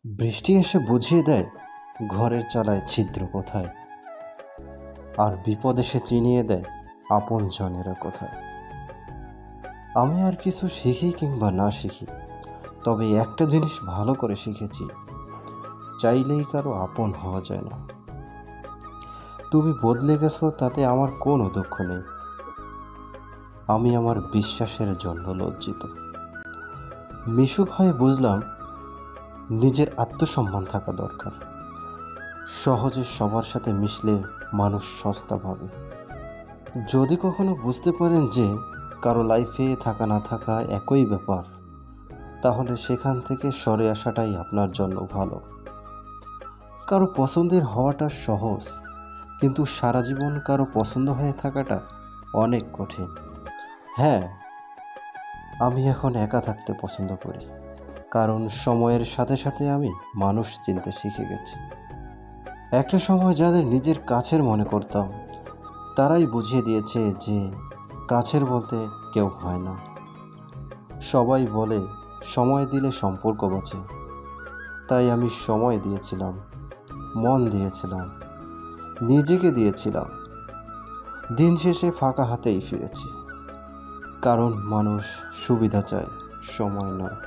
বৃষ্টি এসে বুঝিয়ে দেয় ঘরের চালায় ছিদ্র কোথায়, আর বিপদ এসে চিনিয়ে দেয় আপন জনেরা কোথায়। আমি আর কিছু শিখি কিংবা না শিখি, তবে একটা জিনিস ভালো করে শিখেছি, চাইলেই কারো আপন হওয়া যায় না। তুমি বদলে গেছো তাতে আমার কোনো দুঃখ নেই, আমি আমার বিশ্বাসের জন্য লজ্জিত। মিশুক হয়ে বুঝলাম নিজের আত্মসম্মান থাকা দরকার। সহজে সবার সাথে মিশলে মানুষ সস্তা ভাবে। যদি কখনো বুঝতে পারেন যে কারো লাইফে থাকা না থাকা একই ব্যাপার, তাহলে সেখান থেকে সরে আসাটাই আপনার জন্য ভালো। কারো পছন্দের হওয়াটা সহজ, কিন্তু সারা জীবন কারো পছন্দ হয়ে থাকাটা অনেক কঠিন। হ্যাঁ, আমি এখন একা থাকতে পছন্দ করি, কারণ সময়ের সাথে সাথে আমি মানুষ চিনতে শিখে গেছি। একটা সময় যাদের নিজের কাছের মনে করতাম, তারাই বুঝিয়ে দিয়েছে যে কাছের বলতে কেউ হয় না। সবাই বলে সময় দিলে সম্পর্ক বাঁচে, তাই আমি সময় দিয়েছিলাম, মন দিয়েছিলাম, নিজেকে দিয়েছিলাম। দিন শেষে ফাঁকা হাতেই ফিরেছি, কারণ মানুষ সুবিধা চায়, সময় নয়।